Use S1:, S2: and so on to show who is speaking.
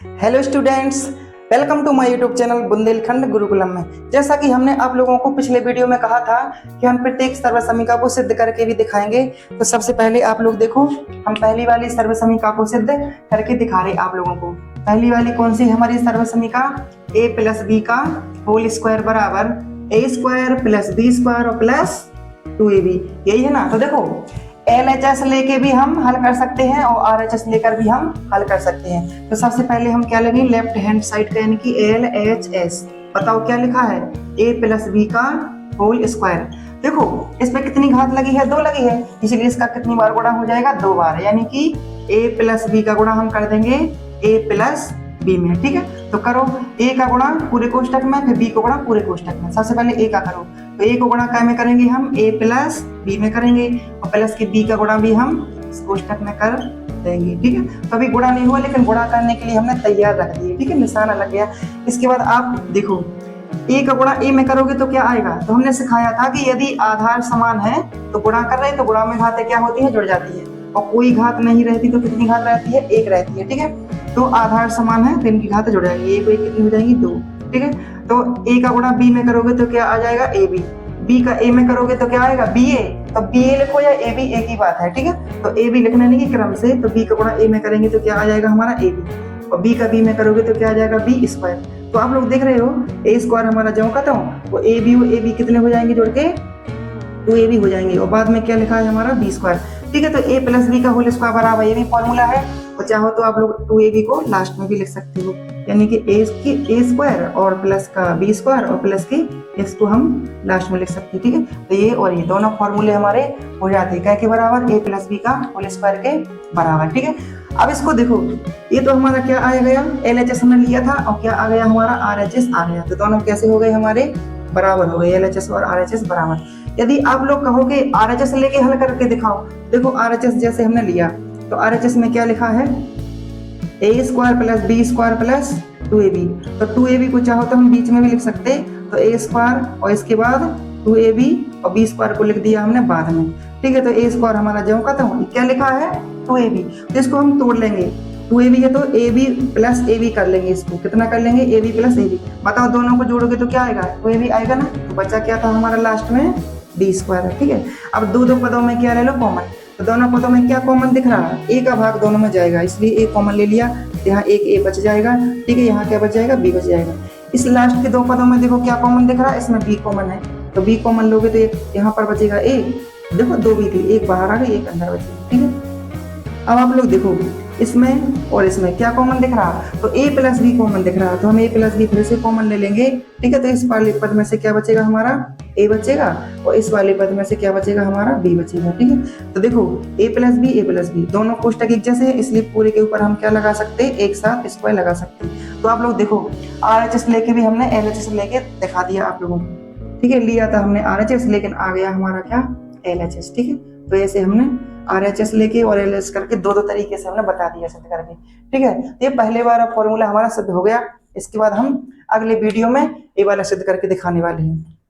S1: Hello students, welcome to my YouTube channel Bundelkhand Gurukulam में। जैसा कि हमने आप लोगों को पिछले वीडियो में कहा था कि हम प्रत्येक सर्वसमीका को सिद्ध करके भी दिखाएंगे। तो सबसे पहले आप लोग देखो, हम पहली वाली सर्वसमीका को सिद्ध करके दिखा रहे आप लोगों को। पहली वाली कौन सी हमारी सर्वसमीका? a प्लस बी का होल स्क्वायर बराबर a square plus B square और प्लस 2ab, यही है ना। तो देखो, LHS लेके भी हम हल कर सकते हैं और RHS लेकर भी हम हल कर सकते हैं। तो सबसे पहले हम क्या लेंगे, लेफ्ट हैंड साइड का यानी कि LHS। बताओ क्या लिखा है? a प्लस बी का होल स्क्वायर। देखो इसमें कितनी घात लगी है? 2 लगी है, इसलिए इसका कितनी बार गुणा हो जाएगा? 2 बार, यानी कि a प्लस बी का गुणा हम कर देंगे a प्लस बी में। ठीक है, तो करो a का गुणा पूरे कोष्टक में, फिर b को गुणा पूरे कोष्टक में। सबसे पहले a का करो, तो a को गुणा क्या में करेंगे हम? a प्लस बी में करेंगे, और प्लस के b का गुणा भी हम इस कोष्टक में कर देंगे। ठीक है, तो अभी गुणा नहीं हुआ, लेकिन गुणा करने के लिए हमने तैयार रख दिए। ठीक है, निशाना लग गया। इसके बाद आप देखो, a का गुणा a में करोगे तो क्या आएगा? तो हमने सिखाया था कि यदि आधार समान है तो गुणा कर रहे हैं, तो गुणा में घातें क्या होती है? जुड़ जाती है। और कोई घात नहीं रहती तो कितनी घात रहती है? 1 रहती है। ठीक है, तो आधार समान है तो इनकी घातें जुड़ जाएंगी, एक एक कितनी हो जाएंगी? 2। ठीक है, तो a का गुणा b में करोगे तो क्या आ जाएगा? ab। b का a में करोगे तो क्या आएगा? ba। तो ba लिखो या ab, एक ही बात है। ठीक है, तो ab लिखने नहीं क्रम से, तो b का गुणा a में करेंगे तो क्या आ जाएगा हमारा? ab। और b का b में करोगे तो क्या आ जाएगा? b square. तो आप लोग देख रहे हो, a स्क्वायर हमारा जो कहता हूँ वो ab और ab कितने हो जाएंगे जुड़ के? 2ab हो जाएंगे। और बाद में क्या लिखा है हमारा? b square. ठीक है, तो a प्लस बी का होल स्क्वायर बराबर, ये भी फॉर्मूला है। और चाहो तो आप लोग 2ab को लास्ट में भी लिख सकते हो, यानी कि a स्क्वायर और प्लस का b स्क्वायर और प्लस की x को हम लास्ट में लिख सकते हैं। ठीक है, तो ये और ये दोनों फॉर्मूले हमारे हो जाते हैं क्या के बराबर? a प्लस बी का होल स्क्वायर के बराबर। ठीक है, अब इसको देखो, ये तो हमारा क्या आ गया? LHS हमने लिया था, और क्या आ गया हमारा? RHS आ गया। तो दोनों कैसे हो गए हमारे? बराबर हो गए, LHS और RHS बराबर। यदि आप लोग कहोगे RHS लेके हल करके दिखाओ, देखो RHS जैसे हमने लिया, तो RHS में क्या लिखा है? a square plus B square plus 2ab। तो 2ab को चाहो तो हम बीच में भी लिख सकते, तो a स्क्वायर और इसके बाद 2ab और b स्क्वायर को लिख दिया हमने बाद में। ठीक है, तो a स्क्वायर हमारा जो कहता हूँ क्या लिखा है? 2ab। तो इसको हम तोड़ लेंगे, 2ab है तो ab प्लस ab कर लेंगे। इसको कितना कर लेंगे? ab plus ab। बताओ दोनों को जोड़ोगे तो क्या आएगा? 2ab आएगा ना। तो बचा क्या था हमारा लास्ट में? b स्क्वायर है। ठीक है, अब दो पदों में क्या ले लो? कॉमन। तो दोनों पदों में क्या कॉमन दिख रहा है? a का भाग दोनों में जाएगा, इसलिए a कॉमन ले लिया, यहाँ एक a बच जाएगा। ठीक है, यहाँ क्या बच जाएगा? b बच जाएगा। इस लास्ट के 2 पदों में देखो क्या कॉमन दिख रहा है? इसमें b कॉमन है, तो b कॉमन लोगे तो यहाँ पर बचेगा a। देखो 2 b थी, एक बाहर आ गई, एक अंदर बची। ठीक है, अब आप लोग देखो, इसमें और इसमें क्या कॉमन दिख रहा? तो a प्लस बी कॉमन दिख रहा, तो हम a प्लस बी फिर से कॉमन ले लेंगे। ठीक है, तो इस वाले पद में से क्या बचेगा हमारा? a बचेगा, और इस वाले पद में से क्या बचेगा हमारा? b बचेगा। ठीक है, तो देखो a प्लस बी दोनों कोष्टक एक जैसे हैं, इसलिए पूरे के ऊपर हम क्या लगा सकते हैं? एक साथ स्क्वायर लगा सकते हैं। तो आप लोग देखो, RHS लेके भी हमने LHS लेके दिखा दिया आप लोगों को। ठीक है, लिया था हमने RHS, लेकिन आ गया हमारा क्या? LHS। ठीक है, तो ऐसे हमने RHS लेके और LHS करके दो तरीके से हमने बता दिया सिद्ध करके। ठीक है, ये पहले वाला फॉर्मूला हमारा सिद्ध हो गया। इसके बाद हम अगले वीडियो में ये वाला सिद्ध करके दिखाने वाले हैं।